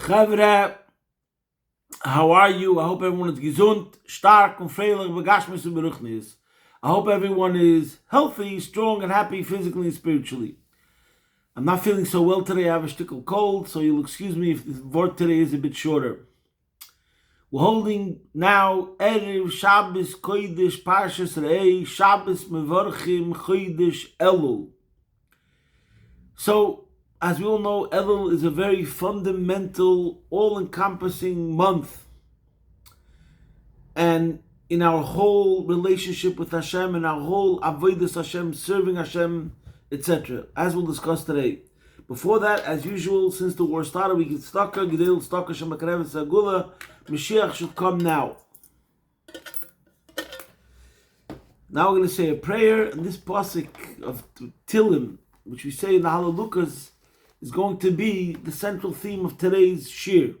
Chavre, how are you? I hope everyone is gesund, stark und freilich, begashmis und beruchnis. I hope everyone is healthy, strong, and happy physically and spiritually. I'm not feeling so well today. I have a stickle cold, so you'll excuse me if the word today is a bit shorter. We're holding now Erev Shabbos Kodesh Parshas Re'ei Shabbos Mevorchim Chodesh Elul. So, as we all know, Elul is a very fundamental, all-encompassing month. And in our whole relationship with Hashem, and our whole avodas Hashem, serving Hashem, etc., as we'll discuss today. Before that, as usual, since the war started, we get Staka, Gedel, Staka, Shemakarev, Sagula, Mashiach should come now. Now we're going to say a prayer, and this pasuk of Tilim, which we say in the Halalukas, is going to be the central theme of today's shir.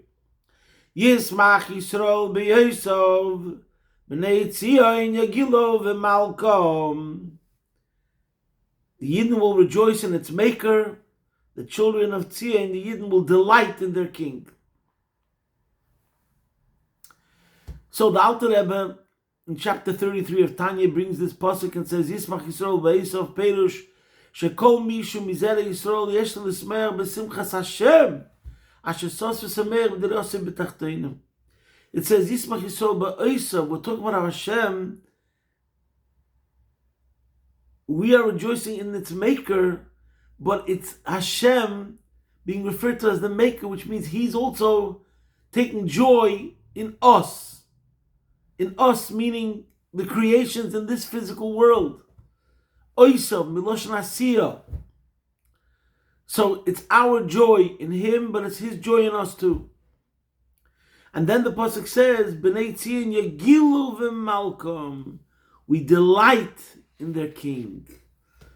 Yismach Yisrael b'Yosef, b'nei Tzion Yagilo v'Malkom. The Yidden will rejoice in its maker. The children of Tzion, the Yidden, will delight in their king. So the Alter Rebbe, in chapter 33 of Tanya, brings this pasuk and says, Yismach Yisrael b'Yosef Perush, Shekol mishu mizera Yisrael yesh l'smeir b'simchas Hashem, asher sos v'sameir b'derosim b'tachtoinim. It says, Yismach Yisrael b'Yosef, we're talking about Hashem. We are rejoicing in its maker, but it's Hashem being referred to as the maker, which means He's also taking joy in us. In us, meaning the creations in this physical world. Oisav, Miloshan Asiya. So it's our joy in Him, but it's His joy in us too. And then the pasuk says, B'nei Tzion Yagilu v'Malkom. We delight in their king.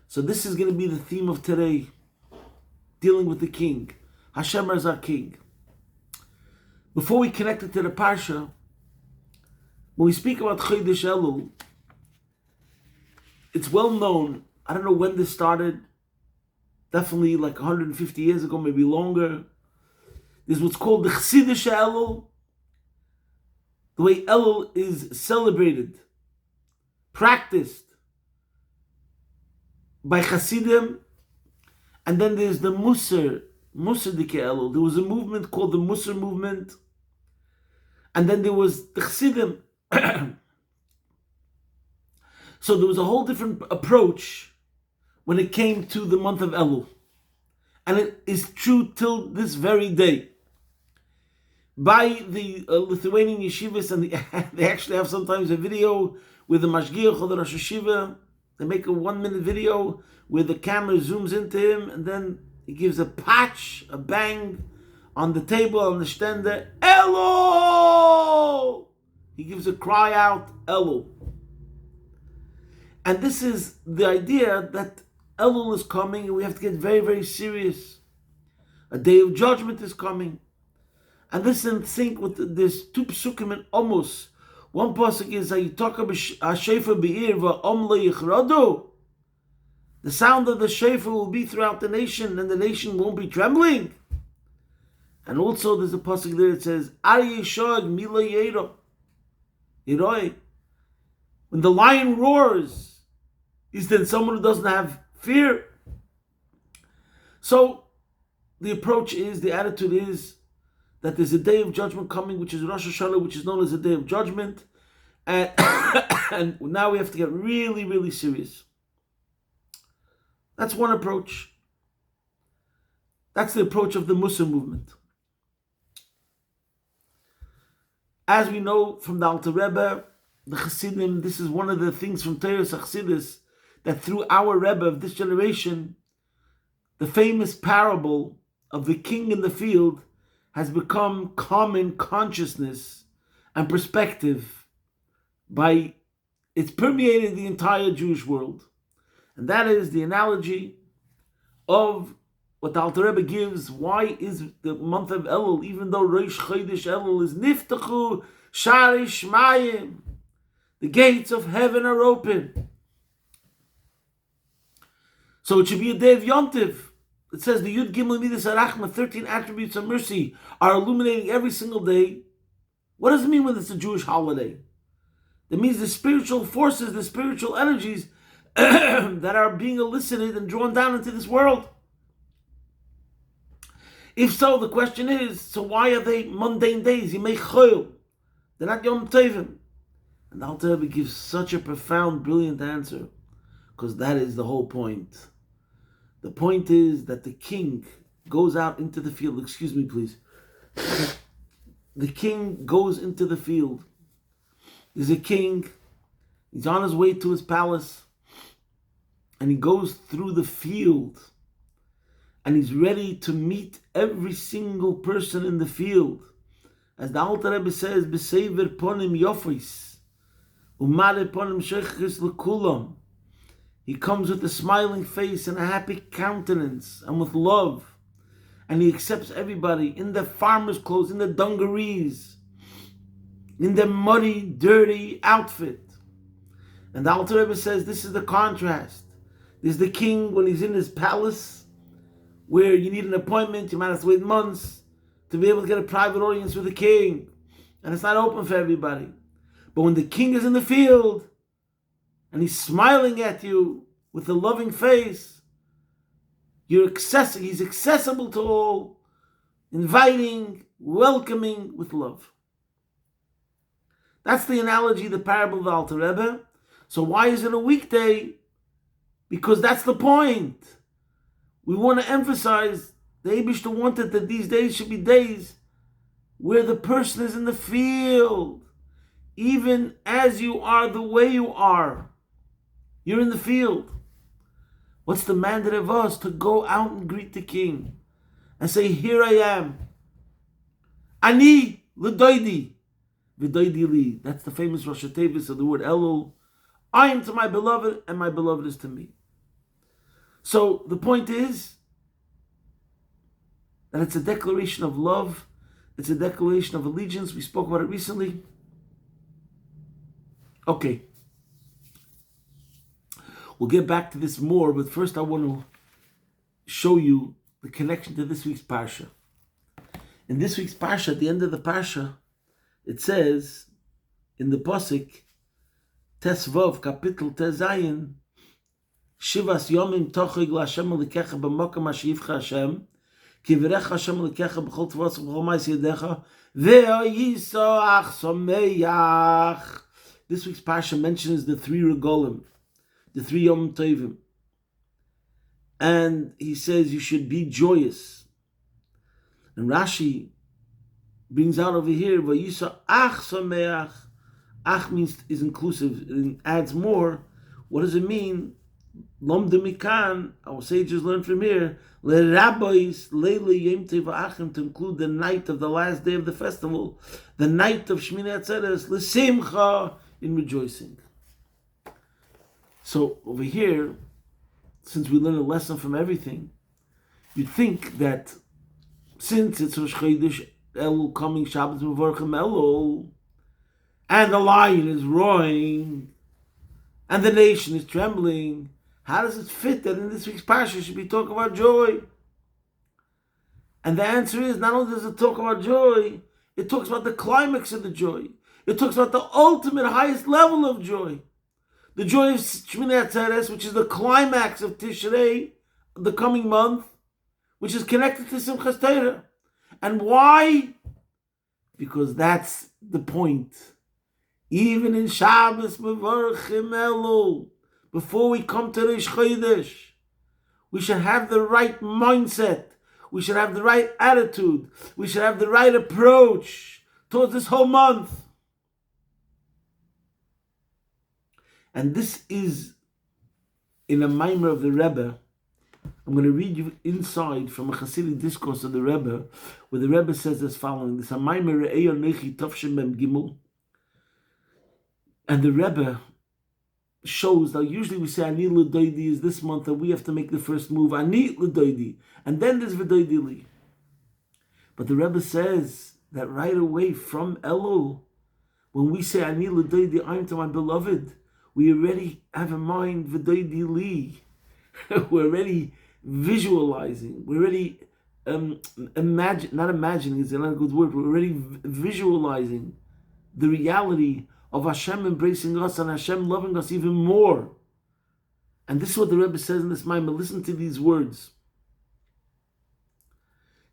So this is going to be the theme of today, dealing with the king. Hashem is our king. Before we connect it to the parsha, when we speak about Chodesh Elul, it's well known, I don't know when this started, definitely like 150 years ago, maybe longer. There's what's called the Chasidish Elul, the way Elul is celebrated, practiced by Chasidim. And then there's the Musar Dike Elul. There was a movement called the Musar movement. And then there was the Chasidim. So there was a whole different approach when it came to the month of Elul. And it is true till this very day. By the Lithuanian yeshivas, and they actually have sometimes a video with the Mashgiach or the Rosh Hashiva. They make a 1-minute video where the camera zooms into him and then he gives a patch, a bang on the table, on the stender, Elul! He gives a cry out, Elul. And this is the idea that Elul is coming and we have to get very, very serious. A day of judgment is coming. And this is in sync with this two psukim in Amos. One pasuk is HaShofar Be'ir Va'om Lo Yichradu. The sound of the shofar will be throughout the nation and the nation won't be trembling. And also there's a pasuk there that says, Ar Yishog Mila Yero. Yiroi. When the lion roars, is then someone who doesn't have fear? So the approach is, the attitude is, that there's a day of judgment coming, which is Rosh Hashanah, which is known as a day of judgment. And, and now we have to get really, really serious. That's one approach. That's the approach of the Musar movement. As we know from the Alter Rebbe, the Chassidim, this is one of the things from Teres HaChassidus, that through our Rebbe of this generation, the famous parable of the king in the field has become common consciousness and perspective by, it's permeated the entire Jewish world. And that is the analogy of what the Alter Rebbe gives. Why is the month of Elul, even though Rosh Chodesh Elul is Niftachu Shari Shmayim, the gates of heaven are open. So it should be a day of Yontiv. it says the Yud Gimel Midas Arachma, 13 attributes of mercy, are illuminating every single day. What does it mean when it's a Jewish holiday? That means the spiritual forces, the spiritual energies that are being elicited and drawn down into this world. If so, the question is, so why are they mundane days? Yemei Choil. They're not Yom Tovim. And the Alter Rebbe gives such a profound, brilliant answer, because that is the whole point. The point is that the king goes out into the field. Excuse me, please. The king goes into the field. There's a king. He's on his way to his palace. And he goes through the field. And he's ready to meet every single person in the field. As the Alter Rebbe says, B'sever ponim yofis, umare ponim sheichis l'kulam. He comes with a smiling face and a happy countenance and with love. And he accepts everybody in their farmer's clothes, in their dungarees, in their muddy, dirty outfit. And the Alter Rebbe says this is the contrast. There's the king when he's in his palace, where you need an appointment, you might have to wait months to be able to get a private audience with the king. And it's not open for everybody. But when the king is in the field, and he's smiling at you with a loving face, he's accessible to all, inviting, welcoming with love. That's the analogy, the parable of the Alter Rebbe. So why is it a weekday? Because that's the point. We want to emphasize, the Eibishter wanted that these days should be days where the person is in the field. Even as you are, the way you are, you're in the field. What's the mandate of us? To go out and greet the king and say, here I am. Ani l'doidi, v'doidi li. That's the famous Rosh Hashanah of the word Elul. I am to my beloved, and my beloved is to me. So the point is that it's a declaration of love. It's a declaration of allegiance. We spoke about it recently. Okay. We'll get back to this more, but first I want to show you the connection to this week's Parsha. In this week's Parsha, at the end of the Parsha, it says, in the Pasuk, Tesvav, Kapitel Tezayin, Shivas Yomim Tochig LaHashem Elikecha B'Mokam Ashivcha Hashem, Kivirecha Hashem Elikecha B'chol Tzvos B'chol Ma'is Yedecha, Ve'oyisoach Someach. This week's Parsha mentions the three regolim, the three Yom Tovim. And he says you should be joyous. And Rashi brings out over here, Vayisa Ach Sameach. Ach means is inclusive, and adds more. What does it mean? Lom de Mikan, our sages learn from here, Le Rabbis Leila Yom Tov Achim, to include the night of the last day of the festival, the night of Shmini Atzeres, Le Simcha, in rejoicing. So over here, since we learn a lesson from everything, you'd think that since it's Rosh Chodesh Elul coming, Shabbat Mevorchim Elul, and the lion is roaring, and the nation is trembling, how does it fit that in this week's Parsha should be talking about joy? And the answer is, not only does it talk about joy, it talks about the climax of the joy. It talks about the ultimate, highest level of joy. The joy of Shmini Atzeres, which is the climax of Tishrei, the coming month, which is connected to Simchas Torah. And why? Because that's the point. Even in Shabbos Mevorchim Elul, before we come to Rosh Chodesh, we should have the right mindset. We should have the right attitude. We should have the right approach towards this whole month. And this is in a Maimer of the Rebbe. I'm going to read you inside from a Hasidic discourse of the Rebbe, where the Rebbe says as following: this is a Maimer Re'eyo Nechi Tovshem Mem Gimel. And the Rebbe shows that usually we say Ani L'Doidi is this month, and we have to make the first move, Ani L'Doidi, and then there's V'Doidi Li. But the Rebbe says that right away from Elul, when we say Ani L'Doidi, I'm to my beloved, we already have in mind V'Doidi Li. We're already visualizing. We're already not imagining, it's not a good word, we're already visualizing the reality of Hashem embracing us and Hashem loving us even more. And this is what the Rebbe says in this Maimon. Listen to these words.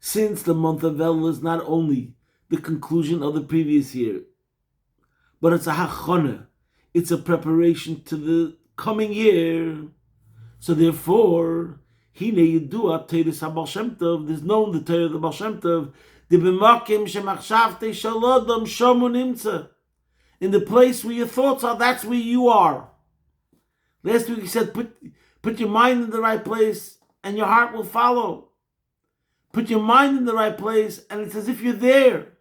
Since the month of Elul is not only the conclusion of the previous year, but it's a hachana, it's a preparation to the coming year. So therefore, hine yidua Teiris HaBaal Shem Tov, there's known the Torah of the Baal Shem Tov, the b'makim shemachshavtei shalodam shamu nimtza. In the place where your thoughts are, that's where you are. Last week he said, put your mind in the right place and your heart will follow. Put your mind in the right place and it's as if you're there.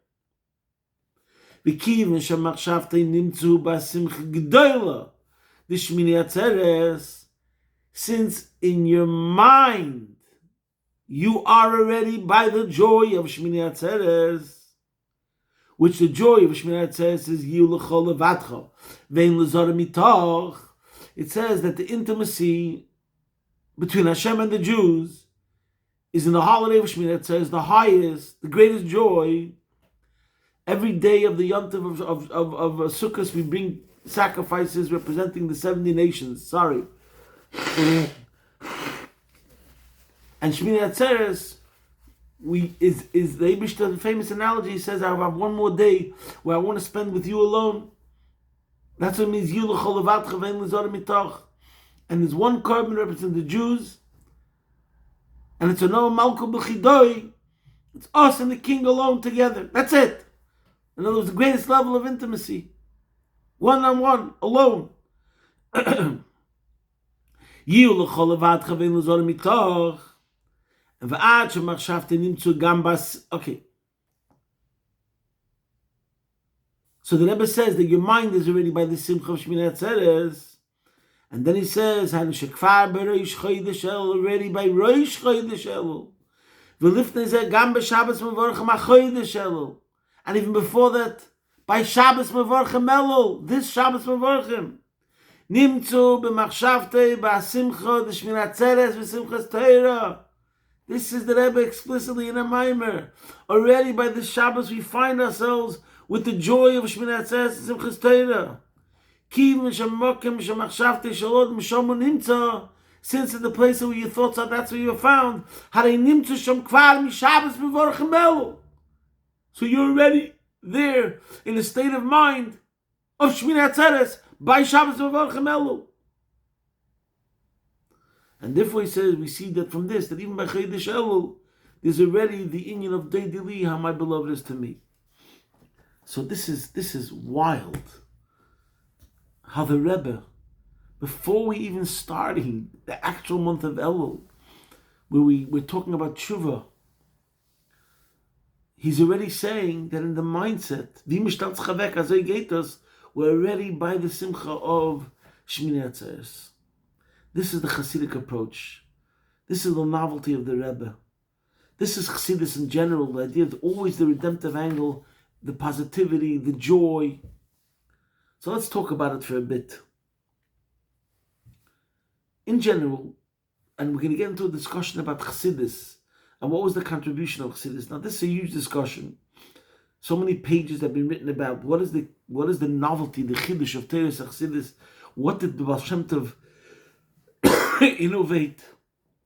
Since in your mind you are already by the joy of Shmini Atzeres, which the joy of Shmini Atzeres is Yilu L'chol Levatcha Vein L'zara Mitoch. It says that the intimacy between Hashem and the Jews is in the holiday of Shmini Atzeres, the highest, the greatest joy. Every day of the Yom Tov of Sukkot, we bring sacrifices representing the 70 nations. And Shmini Atzeres is the Eibishter, the famous analogy. He says, I have one more day where I want to spend with you alone. That's what it means. And there's one carbon representing the Jews, and it's another Malko B'chidoi. It's us and the King alone together. That's it. In other words, the greatest level of intimacy. One-on-one, alone. Okay. So the Rebbe says that your mind is already by the Simcha of Shmini Atzeres. And then he says, already by Rosh Chodesh Elul. And even before that, by Shabbos Mevorchem Elul, this Shabbos Mevorchem. Nimtzu b'machshavtei b'asimcha d'shmini atzeres v'simchas Torah. This is the Rebbe explicitly in a Maimer. Already by this Shabbos we find ourselves with the joy of Shmini Atzeres and Simchas Torah. Ki m'shamokim m'shamachshavtei shalod m'shomu nimtza. Since in the place where your thoughts are, that's where you're found. Harei nimtzu shom kvar m'Shabbos Mevorchem Elul. So you're already there in a state of mind of Shmini Atzeres by Shabbos Mevorchem Elul. And therefore he says, we see that from this, that even by Chodesh Elul, there's already the inyan of Deidili, how my beloved is to me. So this is wild. How the Rebbe, before we even starting the actual month of Elul, where we're talking about Tshuva, he's already saying that in the mindset, we're already by the simcha of Shmini Atzeres. This is the Hasidic approach. This is the novelty of the Rebbe. This is Chassidus in general, the idea of always the redemptive angle, the positivity, the joy. So let's talk about it for a bit. In general, and we're going to get into a discussion about Chassidus, and what was the contribution of Chassidus. Now this is a huge discussion. So many pages have been written about what is the novelty, the chiddush of Teres Chassidus. What did the Baal Shem Tov innovate?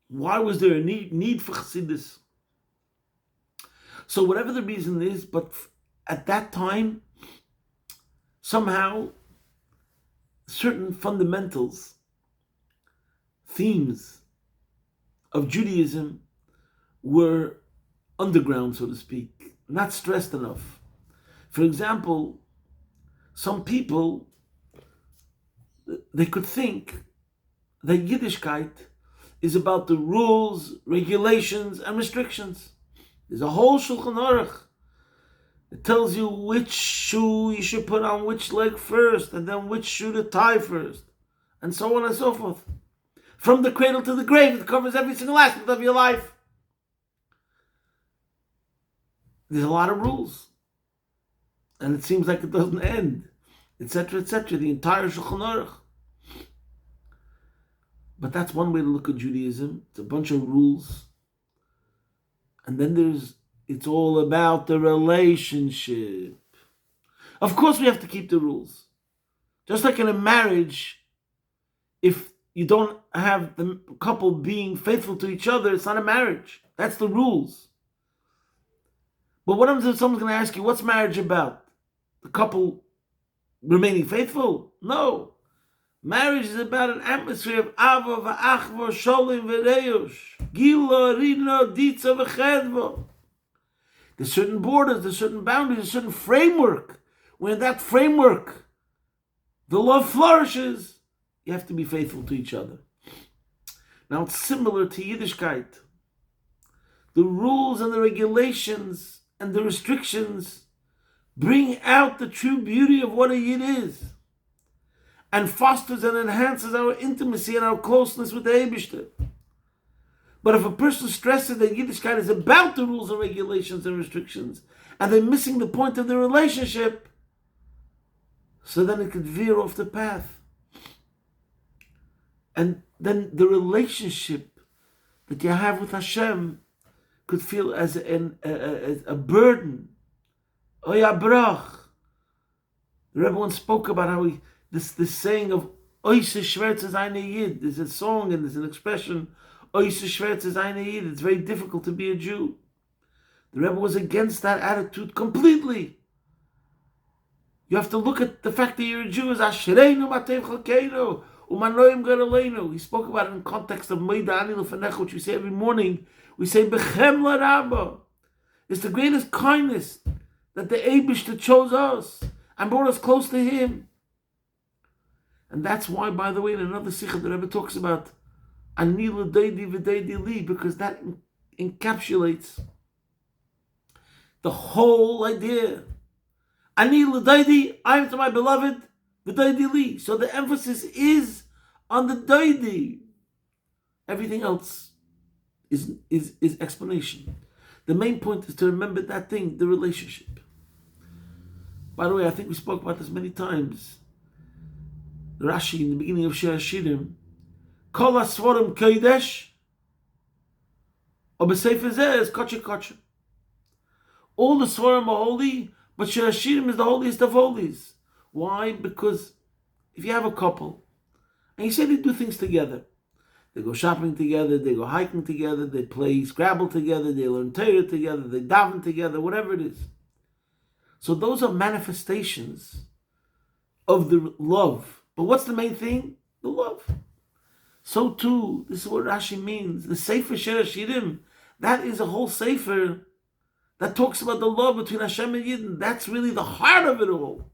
Why was there a need for Chassidus? So whatever the reason is, but at that time, somehow, certain fundamentals, themes of Judaism were underground, so to speak, not stressed enough. For example, some people, they could think that Yiddishkeit is about the rules, regulations, and restrictions. There's a whole Shulchan Aruch. It tells you which shoe you should put on which leg first, and then which shoe to tie first, and so on and so forth. From the cradle to the grave, it covers every single aspect of your life. There's a lot of rules, and it seems like it doesn't end, etc., etc. The entire Shulchan Aruch. But that's one way to look at Judaism. It's a bunch of rules. And then it's all about the relationship. Of course we have to keep the rules. Just like in a marriage, if you don't have the couple being faithful to each other, it's not a marriage. That's the rules. But what happens if someone's going to ask you, what's marriage about? The couple remaining faithful? No. Marriage is about an atmosphere of ava v'achva sholim v'reyush. Gila, rina, ditza v'chedva. There's certain borders, there's certain boundaries, there's certain framework. When in that framework, the love flourishes, you have to be faithful to each other. Now it's similar to Yiddishkeit. The rules and the regulations and the restrictions bring out the true beauty of what a Yid is and fosters and enhances our intimacy and our closeness with the Eibishter. But if a person stresses that Yiddishkeit is about the rules and regulations and restrictions, and they're missing the point of the relationship, so then it could veer off the path. And then the relationship that you have with Hashem could feel as a burden. Oya brach. The Rebbe once spoke about how this saying of Oise Schwerz is eine Yid. There's a song and there's an expression, Oise Schwerz is eine Yid. It's very difficult to be a Jew. The Rebbe was against that attitude completely. You have to look at the fact that you're a Jew as Ashreinu Matev Chalkeinu Umanoim Garaleinu. He spoke about it in context of Meida Ani Lefanecha, which we say every morning. We say Bechem LaRabba. It's the greatest kindness that the Eibishter chose us and brought us close to Him. And that's why, by the way, in another Sikha, the Rebbe talks about Ani L'Deidi V'Deidi Li, because that encapsulates the whole idea. Ani L'Deidi, I am to my beloved, V'Deidi Li. So the emphasis is on the Deidi. Everything else is explanation. The main point is to remember that thing, the relationship. By the way, I think we spoke about this many times. Rashi, in the beginning of Shir Hashirim, Kol HaSvorim Kodesh, or B'Sefer Zeh is Koche Koche. All the Svarim are holy, but Shir Hashirim is the holiest of holies. Why? Because if you have a couple, and you say they do things together, they go shopping together, they go hiking together, they play Scrabble together, they learn Torah together, they daven together, whatever it is. So those are manifestations of the love. But what's the main thing? The love. So too, this is what Rashi means. The Sefer Shir Hashirim, that is a whole Sefer that talks about the love between Hashem and Yidden. That's really the heart of it all.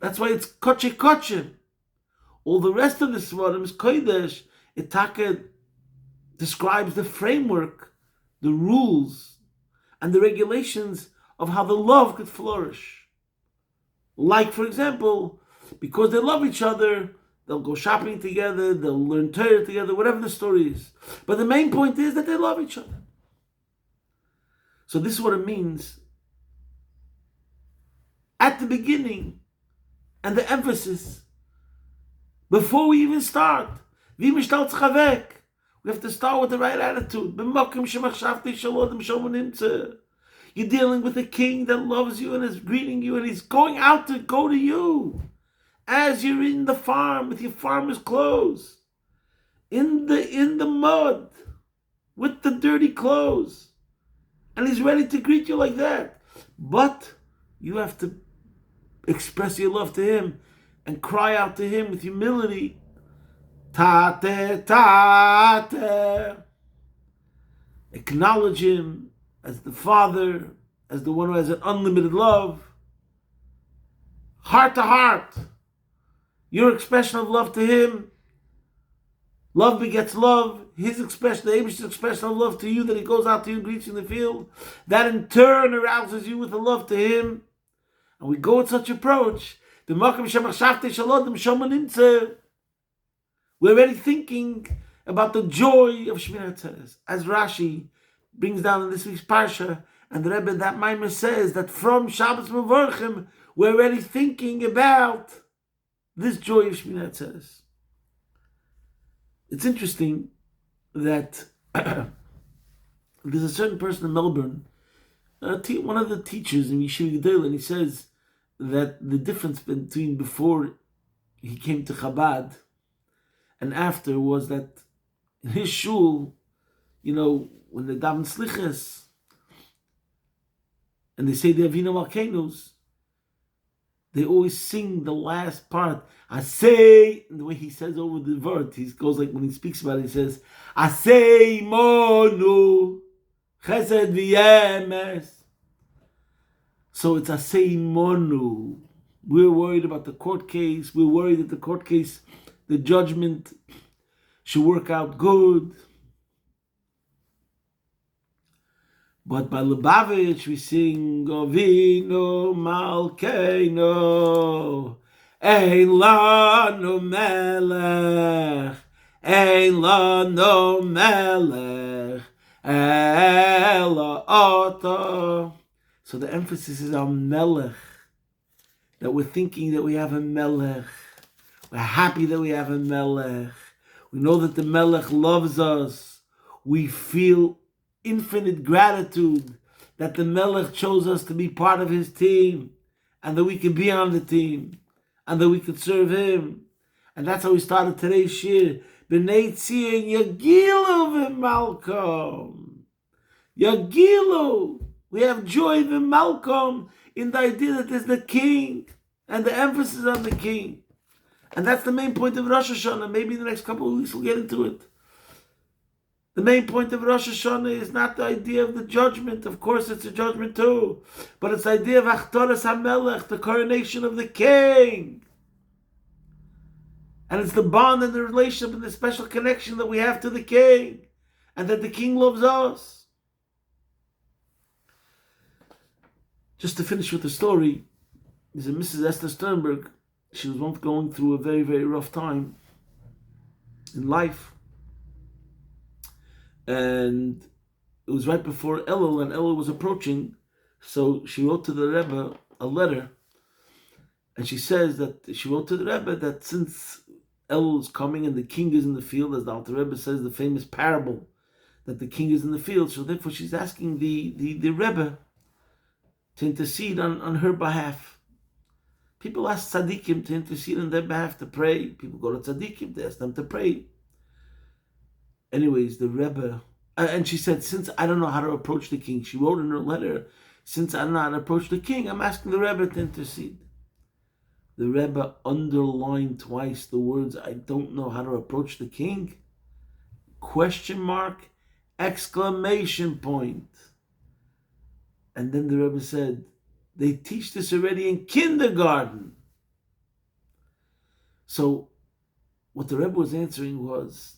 That's why it's Koche Koche. All the rest of the Svarim is Kodesh. It describes the framework, the rules, and the regulations of how the love could flourish. Like, for example, because they love each other, they'll go shopping together, they'll learn Torah together, whatever the story is. But the main point is that they love each other. So this is what it means. At the beginning, and the emphasis, before we even start, we have to start with the right attitude. You're dealing with a king that loves you and is greeting you, and he's going out to go to you as you're in the farm with your farmer's clothes, in the mud, with the dirty clothes, and he's ready to greet you like that. But you have to express your love to him and cry out to him with humility. Tate, tate. Acknowledge him as the Father, as the one who has an unlimited love. Heart to heart. Your expression of love to him. Love begets love. His expression, the Abish's expression of love to you, that he goes out to you and greets you in the field. That in turn arouses you with the love to him. And we go with such approach. We're already thinking about the joy of Shmini Atzeres. As Rashi brings down in this week's Parsha, and the Rebbe, that Maimer says that from Shabbos Mevorchim, we're already thinking about this joy of Shmini Atzeres. It's interesting that there's a certain person in Melbourne, one of the teachers in Yeshiva Gedolah, and he says that the difference between before he came to Chabad and after was that in his shul, when they daven slichas and they say the Avinu Malkeinus, they always sing the last part. I say, and the way he says over the word, he goes like when he speaks about it, he says, I say monu chesed v'yemes. So it's Asei Monu. We're worried about the court case. We're worried that the court case, the judgment, should work out good. But by Lubavitch we sing Avinu Malkeinu, Ein lanu melech, Ein lanu melech, Ela Ata. So the emphasis is on Melech, that we're thinking that we have a Melech. We're happy that we have a Melech. We know that the Melech loves us. We feel infinite gratitude that the Melech chose us to be part of his team, and that we can be on the team, and that we could serve him. And that's how we started today's shir. B'nei Tzion Yagilu v'Malkom. Yagilu. We have joy v'Malkom in the idea that there's the king, and the emphasis on the king. And that's the main point of Rosh Hashanah. Maybe in the next couple of weeks we'll get into it. The main point of Rosh Hashanah is not the idea of the judgment. Of course it's a judgment too. But it's the idea of Achtoras HaMelech, the coronation of the king. And it's the bond and the relationship and the special connection that we have to the king. And that the king loves us. Just to finish with the story, there's a Mrs. Esther Sternberg. She was once going through a very, very rough time in life. And it was right before Elul, and Elul was approaching. So she wrote to the Rebbe a letter. And she says that she wrote to the Rebbe that since Elul is coming and the king is in the field, as the Alter Rebbe says, the famous parable, that the king is in the field. So therefore she's asking the Rebbe to intercede on her behalf. People ask tzaddikim to intercede on their behalf, to pray. People go to tzaddikim, they ask them to pray. Anyways, the Rebbe, and she said, since I don't know how to approach the king, she wrote in her letter, since I don't know how to approach the king, I'm asking the Rebbe to intercede. The Rebbe underlined twice the words, I don't know how to approach the king, ? Exclamation point. And then the Rebbe said, they teach this already in kindergarten. So what the Rebbe was answering was,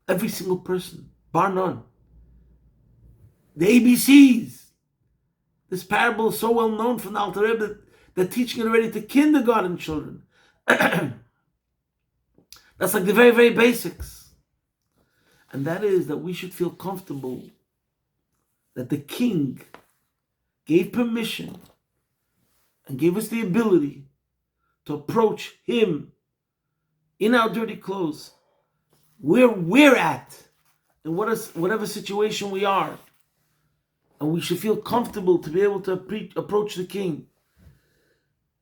every single person, bar none, the ABCs. This parable is so well known from the Alter Rebbe that they're teaching it already to kindergarten children. That's like the very, very basics. And that is that we should feel comfortable that the king gave permission and gave us the ability to approach him in our dirty clothes, where we're at, in whatever situation we are. And we should feel comfortable to be able to approach the king.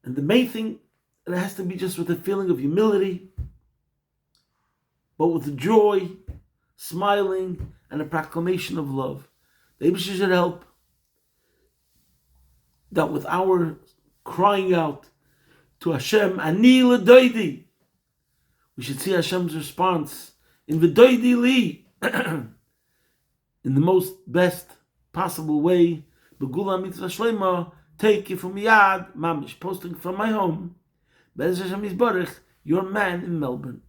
And the main thing, it has to be just with a feeling of humility, but with joy, smiling, and a proclamation of love. The Eibusher should help that with our crying out to Hashem, Ani l'doidi, we should see Hashem's response in v'doidi li, in the most best possible way. Begula mitzvah shlema, take it from Yad Mamish, posting from my home. Be'ez Hashem Yisbarach, your man in Melbourne.